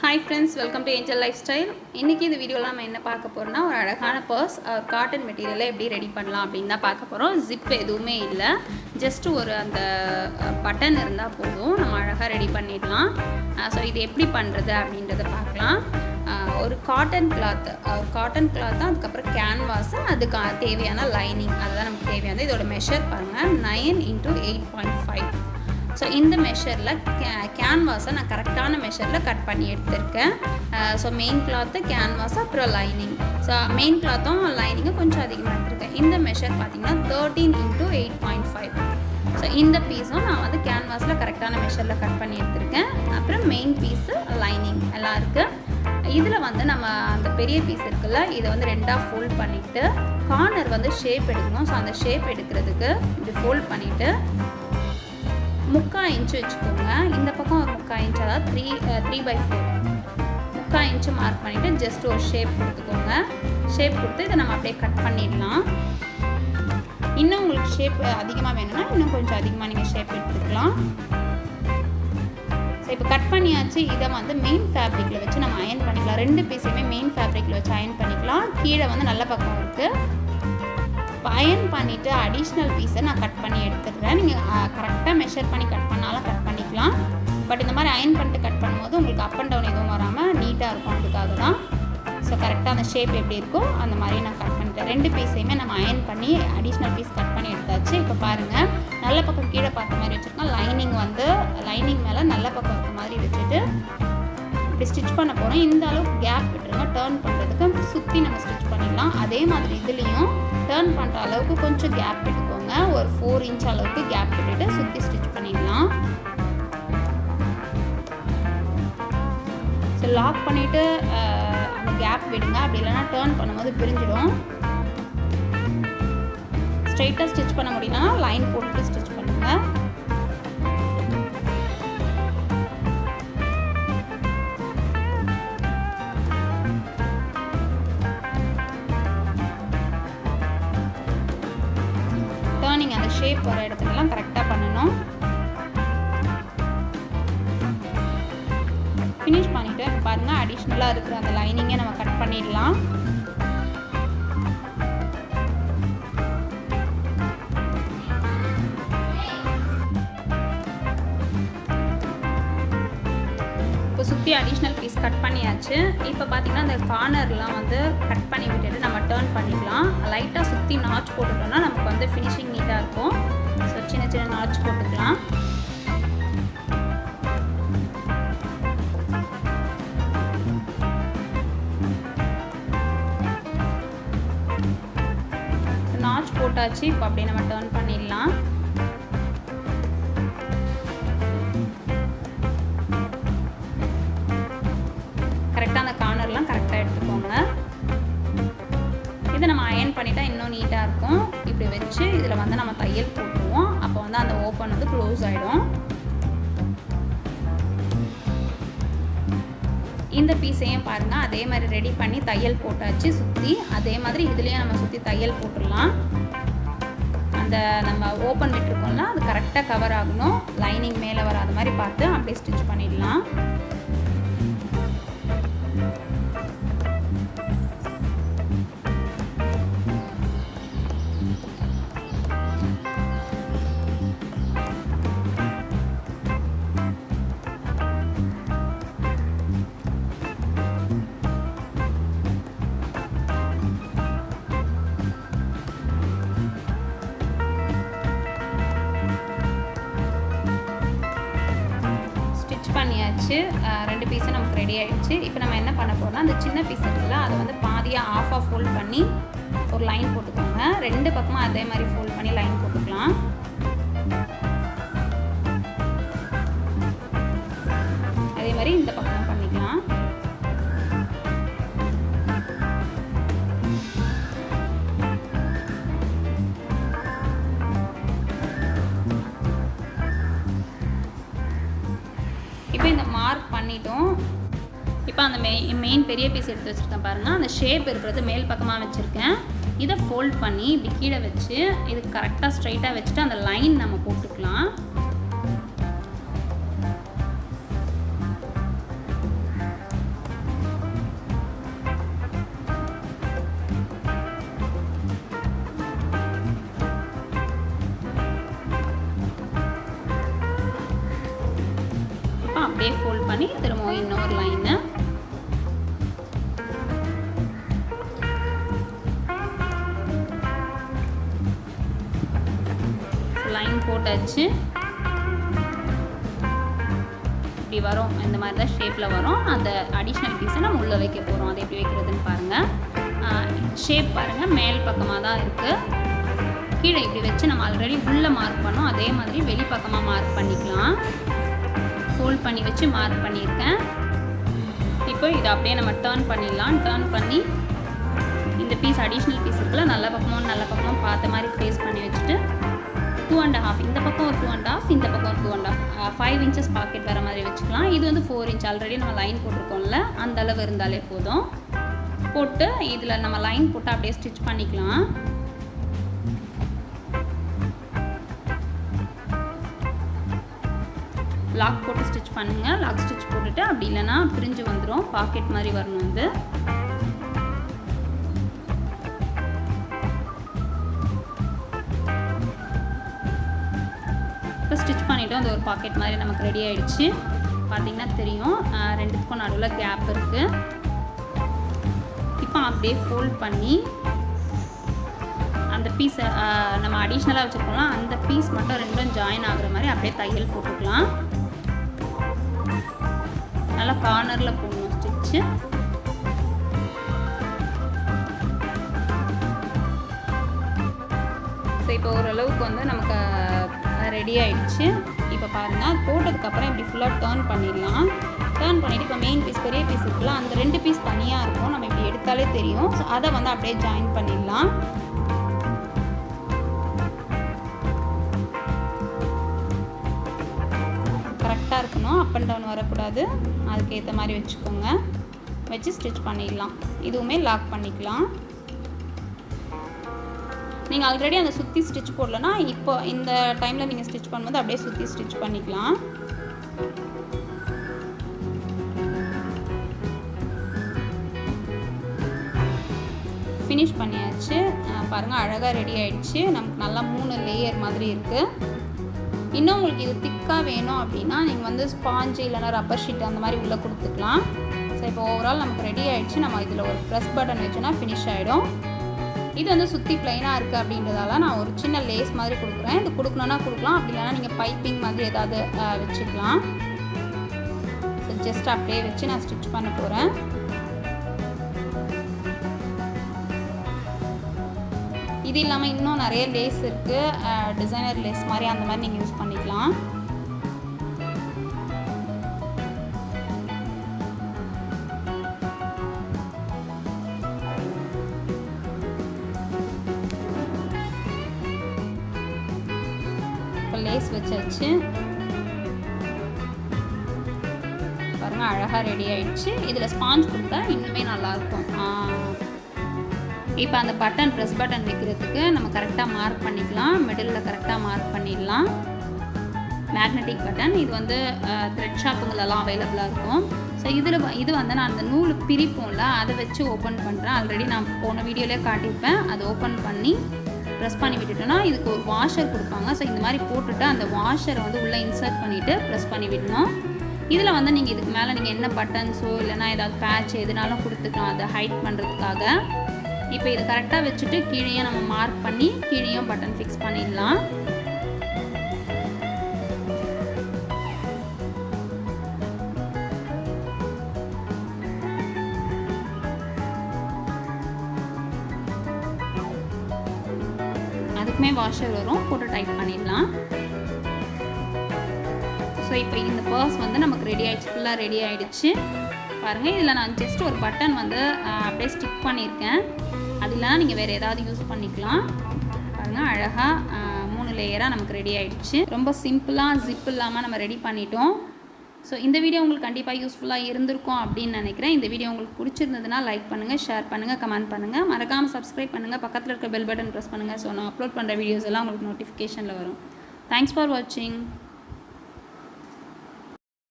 Hi friends, welcome to Angel Lifestyle. இன்னைக்கு இந்த வீடியோல நம்ம என்ன பார்க்க போறோம்னா ஒரு அழகான பர்ஸ் காட்டன் மெட்டீரியல்ல எப்படி ரெடி பண்ணலாம் அப்படினு தான் பார்க்க போறோம். ஜிப் எதுவுமே இல்ல. ஜஸ்ட் ஒரு அந்த பட்டன் இருந்தா போதும். நம்ம அழகா ரெடி பண்ணிடலாம். சோ இது எப்படி பண்றது அப்படின்றத பார்க்கலாம். ஒரு காட்டன் கிளாத் அதுக்கு அப்புறம் கேன்வாஸ் அதுக்கு தேவையான லைனிங் அதுதான் நமக்கு தேவையானது. இதோட மெஷர் பாருங்க 9 × 8.5. ஸோ இந்த மெஷரில் கேன்வாஸை நான் கரெக்டான மெஷரில் கட் பண்ணி எடுத்திருக்கேன். ஸோ மெயின் கிளாத்து கேன்வாஸ் அப்புறம் லைனிங். ஸோ மெயின் கிளாத்தும் லைனிங்கும் கொஞ்சம் அதிகமாக எடுத்திருக்கேன். இந்த மெஷர் பார்த்திங்கன்னா 13 × 8.5. ஸோ இந்த பீஸும் நான் வந்து கேன்வாஸில் கரெக்டான மெஷரில் கட் பண்ணி எடுத்திருக்கேன். அப்புறம் மெயின் பீஸு லைனிங் எல்லாம் இருக்குது. இதில் வந்து நம்ம அந்த பெரிய பீஸ் இருக்குல்ல இதை வந்து ரெண்டாக ஃபோல்ட் பண்ணிவிட்டு கார்னர் வந்து ஷேப் எடுக்கணும். ஸோ அந்த ஷேப் எடுக்கிறதுக்கு இப்படி ஃபோல்ட் பண்ணிவிட்டு 3/4 இன்ச் வச்சுக்கோங்க. இந்த பக்கம் ஒரு 3/4 இன்ச், அதாவது 3/4 3/4 இன்ச்சு மார்க் பண்ணிவிட்டு ஜஸ்ட் ஒரு ஷேப் கொடுத்துக்கோங்க. ஷேப் கொடுத்து இதை நம்ம அப்படியே கட் பண்ணிடலாம். இன்னும் உங்களுக்கு ஷேப் அதிகமாக வேணும்னா இன்னும் கொஞ்சம் அதிகமாக நீங்கள் ஷேப் எடுத்துக்கலாம். ஸோ இப்போ கட் பண்ணியாச்சு. இதை வந்து மெயின் ஃபேப்ரிக்கில் வச்சு நம்ம அயன் பண்ணிக்கலாம். 2 பீஸையுமே மெயின் ஃபேப்ரிக்கில் வச்சு அயன் பண்ணிக்கலாம். கீழே வந்து நல்ல பக்கம் இருக்குது. அயன் பண்ணிவிட்டு அடிஷ்னல் பீஸை நான் கட் பண்ணி எடுத்துக்கிறேன். நீங்கள் கரெக்டாக மெஷர் பண்ணி கட் பண்ணாலும் கட் பண்ணிக்கலாம். பட் இந்த மாதிரி அயன் பண்ணிட்டு கட் பண்ணும்போது உங்களுக்கு அப் அண்ட் டவுன் எதுவும் வராமல் நீட்டாக இருக்கும். அதுக்காக தான். ஸோ கரெக்டாக அந்த ஷேப் எப்படி இருக்கோ அந்த மாதிரி நான் கட் பண்ணிட்டேன். 2 பீஸையுமே நம்ம அயன் பண்ணி அடிஷ்னல் பீஸ் கட் பண்ணி எடுத்தாச்சு. இப்போ பாருங்கள், நல்ல பக்கம் கீழே பார்த்த மாதிரி வச்சுருக்கோம். லைனிங் மேலே நல்ல பக்கம் இருக்க மாதிரி வச்சுட்டு இப்படி ஸ்டிச் பண்ண போகிறோம். இந்த அளவுக்கு கேப் விட்டுருங்க. டர்ன் பண்ணுறதுக்கு சுற்றி நம்ம ஸ்டிச் பண்ணிடலாம். அதே மாதிரி இதுலேயும் டர்ன் பண்ணுற அளவுக்கு கொஞ்சம் கேப் விட்டுக்கோங்க. ஒரு 4 இன்ச் அளவுக்கு கேப் விட்டுட்டு சுற்றி ஸ்டிச் பண்ணிடலாம். ஸோ லாக் பண்ணிவிட்டு அந்த கேப் விடுங்க. அப்படி இல்லைனா டர்ன் பண்ணும்போது பிரிஞ்சிடும். ஸ்ட்ரைட்டாக ஸ்டிச் பண்ண முடியும்னா லைன் போட்டு ஸ்டிச் பண்ணுங்கள். நீங்கள் அந்த ஷேப் வர இடத்துலலாம் கரெக்டாக பண்ணணும். ஃபினிஷ் பண்ணிவிட்டு இப்போ பாருங்கள், அடிஷ்னலாக இருக்கிற அந்த லைனிங்கை நம்ம கட் பண்ணிடலாம். இப்போ சுற்றி அடிஷ்னல் பீஸ் கட் பண்ணியாச்சு. இப்போ பார்த்தீங்கன்னா அந்த கார்னர்லாம் வந்து கட் பண்ணி விட்டுட்டு நம்ம டர்ன் பண்ணிக்கலாம். லைட்டாக சுற்றி நாச் போட்டுட்டோம்னா நமக்கு வந்து ஃபினிஷிங் நீட்டாக இருக்கும். ஸோ சின்ன சின்ன நாச் போட்டுக்கலாம். நாச் போட்டாச்சு. இப்போ அப்படியே நம்ம டர்ன் பண்ணிடலாம். கரெக்டாக அந்த கார்னர்லாம் கரெக்டாக எடுத்துக்கோங்க. இதை நம்ம அயன் பண்ணிட்டா இன்னும் நீட்டாக இருக்கும். இப்படி வச்சு இதில் வந்து நம்ம தையல் போட்டுருவோம். அப்போ வந்து அந்த ஓப்பன் வந்து க்ளோஸ் ஆகிடும். இந்த பீஸையும் பாருங்கள், அதே மாதிரி ரெடி பண்ணி தையல் போட்டாச்சு சுற்றி. அதே மாதிரி இதுலேயும் நம்ம சுற்றி தையல் போட்டுடலாம். அந்த நம்ம ஓப்பன் விட்டுருக்கோம்ல அது கரெக்டாக கவர் ஆகணும். லைனிங் மேலே வராத மாதிரி பார்த்து அப்படியே ஸ்டிச் பண்ணிடலாம். பண்ணியாச்சு. 2 பீஸும் நமக்கு ரெடி ஆகிடுச்சு. இப்போ நம்ம என்ன பண்ண போகிறோம்னா அந்த சின்ன பீஸ் இருக்குல்ல அதை வந்து பாதியாக ஆஃபாக ஃபோல்ட் பண்ணி ஒரு லைன் போட்டுக்கோங்க. 2 பக்கமும் அதே மாதிரி ஃபோல்ட் பண்ணி லைன் போட்டுக்கலாம். அதே மாதிரி இந்த பக்கமும் பண்ணிக்கலாம். இப்போ இந்த மார்க் பண்ணிட்டோம். இப்போ அந்த மெயின் பெரிய பீஸ் எடுத்து வச்சுருக்கேன் பாருங்கள். அந்த ஷேப் இருக்கிறது மேல் பக்கமாக வச்சுருக்கேன். இதை ஃபோல்ட் பண்ணி இப்படி கீழே வச்சு இது கரெக்டாக ஸ்ட்ரைட்டாக வச்சுட்டு அந்த லைன் நம்ம போட்டுக்கலாம். ஃபோல்ட் பண்ணி திரும்பவும் இன்னொரு லைனு, லைன் போட்டாச்சு. இப்படி வரும், இந்த மாதிரி தான் ஷேப்பில் வரும். அந்த அடிஷ்னல் பீஸை நம்ம உள்ளே வைக்க போகிறோம். அதை எப்படி வைக்கிறதுன்னு பாருங்கள். ஷேப் பாருங்கள், மேல் பக்கமாக தான் இருக்குது. கீழே இப்படி வச்சு நம்ம ஆல்ரெடி உள்ளே மார்க் பண்ணோம், அதே மாதிரி வெளிப்பக்கமாக மார்க் பண்ணிக்கலாம். ஃபோல்ட் பண்ணி வச்சு மார்க் பண்ணியிருக்கேன். இப்போ இதை அப்படியே நம்ம டர்ன் பண்ணிடலாம். டர்ன் பண்ணி இந்த பீஸ் அடிஷ்னல் பீஸ் இருக்குல்ல, நல்ல பக்கமும் பார்த்த மாதிரி ஃபேஸ் பண்ணி வச்சுட்டு 2.5, இந்த பக்கம் ஒரு 2.5, இந்த பக்கம் ஒரு 2.5, 5 inches பாக்கெட் வர மாதிரி வச்சுக்கலாம். இது வந்து 4 inch, ஆல்ரெடி நம்ம லைன் போட்டிருக்கோம்ல, அந்த அளவு இருந்தாலே போதும். போட்டு இதில் நம்ம லைன் போட்டு அப்படியே ஸ்டிச் பண்ணிக்கலாம். லாக் போட்டு ஸ்டிச் பண்ணுங்கள். லாக் ஸ்டிச் போட்டுட்டு அப்படி இல்லைன்னா பிரிஞ்சு வந்துடும், பாக்கெட் மாதிரி வரணும். வந்து இப்போ ஸ்டிச் பண்ணிவிட்டு அந்த ஒரு பாக்கெட் மாதிரி நமக்கு ரெடி ஆகிடுச்சு. பார்த்திங்கன்னா தெரியும், ரெண்டுத்துக்கும் நடுவில் கேப் இருக்குது. இப்போ அப்படியே ஃபோல்ட் பண்ணி அந்த பீஸை நம்ம அடிஷ்னலாக வச்சுருக்கோம்ல, அந்த பீஸ் மட்டும் ரெண்டும் ஜாயின் ஆகுற மாதிரி அப்படியே தையல் போட்டுக்கலாம். நல்லா கார்னரில் போடணும் ஸ்டிச்சு. ஸோ இப்போ ஓரளவுக்கு வந்து நமக்கு ரெடி ஆகிடுச்சு. இப்போ பாருங்கள், போட்டதுக்கப்புறம் இப்படி ஃபுல்லாக டர்ன் பண்ணிடலாம். டர்ன் பண்ணிவிட்டு இப்போ மெயின் பீஸ், பெரிய பீஸ் இருக்குல்ல, அந்த 2 பீஸ் தனியாக இருக்கும், நம்ம இப்படி எடுத்தாலே தெரியும். ஸோ அதை வந்து அப்படியே ஜாயின் பண்ணிடலாம். கரெக்டாக இருக்கணும், அப் அண்ட் டவுன் வரக்கூடாது, அதுக்கேற்ற மாதிரி வச்சுக்கோங்க. வச்சு ஸ்டிச் பண்ணிடலாம். இதுவுமே லாக் பண்ணிக்கலாம். நீங்கள் ஆல்ரெடி அந்த சுற்றி ஸ்டிச் போடலன்னா இப்போ இந்த டைமில் நீங்கள் ஸ்டிச் பண்ணும்போது அப்படியே சுற்றி ஸ்டிச் பண்ணிக்கலாம். ஃபினிஷ் பண்ணியாச்சு. பாருங்கள், அழகாக ரெடி ஆகிடுச்சு. நமக்கு நல்லா 3 லேயர் மாதிரி இருக்குது. இன்னும் உங்களுக்கு இது திக்காக வேணும் அப்படின்னா நீங்கள் வந்து ஸ்பாஞ்சு இல்லைனா ரப்பர் ஷீட் அந்த மாதிரி உள்ளே கொடுத்துக்கலாம். ஸோ இப்போ ஓவரால் நமக்கு ரெடி ஆகிடுச்சு. நம்ம இதில் ஒரு ப்ரெஸ் பட்டன் வச்சோன்னா ஃபினிஷ் ஆகிடும். இது வந்து சுற்றி ப்ளைனாக இருக்குது அப்படின்றதால நான் ஒரு சின்ன லேஸ் மாதிரி கொடுக்குறேன். இது கொடுக்கணுன்னா கொடுக்கலாம், அப்படி இல்லைனா நீங்கள் பைப்பிங் மாதிரி ஏதாவது வச்சுக்கலாம். ஸோ ஜஸ்ட் அப்படியே வச்சு நான் ஸ்டிச் பண்ண போகிறேன். இது இல்லாமல் இன்னும் நிறைய லேஸ் இருக்குது, டிசைனர் லேஸ் மாதிரி, அந்த மாதிரி நீங்கள் யூஸ் பண்ணிக்கலாம். இப்போ லேஸ் வச்சாச்சு. பாருங்கள், அழகாக ரெடி ஆகிடுச்சு. இதில் ஸ்பாஞ்ச் கொடுத்தா இன்னுமே நல்லாயிருக்கும். இப்போ அந்த பட்டன், ப்ரெஸ் பட்டன் வைக்கிறதுக்கு நம்ம கரெக்டாக மார்க் பண்ணிக்கலாம். மிடில் கரெக்டாக மார்க் பண்ணிடலாம். மேக்னெட்டிக் பட்டன், இது வந்து த்ரெட் ஷாப்புங்களெல்லாம் அவைலபிளாக இருக்கும். ஸோ இது வந்து நான் அந்த நூல் பிரிப்போம்ல, அதை வச்சு ஓப்பன் பண்ணுறேன். ஆல்ரெடி நான் போன வீடியோலேயே காட்டியிருப்பேன். அதை ஓப்பன் பண்ணி ப்ரெஸ் பண்ணி விட்டுட்டோன்னா இதுக்கு ஒரு வாஷர் கொடுப்பாங்க. ஸோ இந்த மாதிரி போட்டுட்டு அந்த வாஷரை வந்து உள்ளே இன்சர்ட் பண்ணிவிட்டு ப்ரெஸ் பண்ணி விடணும். இதில் வந்து நீங்கள் இதுக்கு மேலே நீங்கள் என்ன பட்டன்ஸோ இல்லைனா ஏதாவது பேட்ச் எதுனாலும் கொடுத்துக்கலாம், அதை ஹைட் பண்ணுறதுக்காக. இப்போ இது கரெக்டாக வச்சுட்டு கீழேயும் நம்ம மார்க் பண்ணி கீழேயும் பட்டன் ஃபிக்ஸ் பண்ணிடலாம். அதுக்குமே வாஷர் வரும், போட்டு டைட் பண்ணிடலாம். ஸோ இப்போ இந்த பர்ஸ் வந்து நமக்கு ரெடி ஆகிடுச்சு, ஃபுல்லாக ரெடி ஆகிடுச்சு. பாருங்கள், இதில் நான் ஜஸ்ட் ஒரு பட்டன் வந்து அப்படியே ஸ்டிக் பண்ணியிருக்கேன். அது இல்லைனா நீங்கள் வேறு ஏதாவது யூஸ் பண்ணிக்கலாம். பாருங்கள், அழகாக 3 லேயராக நமக்கு ரெடி ஆகிடுச்சு. ரொம்ப சிம்பிளாக ஜிப் இல்லாமல் நம்ம ரெடி பண்ணிட்டோம். ஸோ இந்த வீடியோ உங்களுக்கு கண்டிப்பாக யூஸ்ஃபுல்லாக இருந்திருக்கும் அப்படின்னு நினைக்கிறேன். இந்த வீடியோ உங்களுக்கு பிடிச்சிருந்ததுன்னா லைக் பண்ணுங்கள், ஷேர் பண்ணுங்கள், கமெண்ட் பண்ணுங்கள். மறக்காமல் சப்ஸ்கிரைப் பண்ணுங்கள், பக்கத்தில் இருக்க பெல் பட்டன் ப்ரெஸ் பண்ணுங்கள். ஸோ நான் அப்லோட் பண்ணுற வீடியோஸ் எல்லாம் உங்களுக்கு நோட்டிஃபிகேஷனில் வரும். தேங்க்ஸ் ஃபார் வாட்சிங்.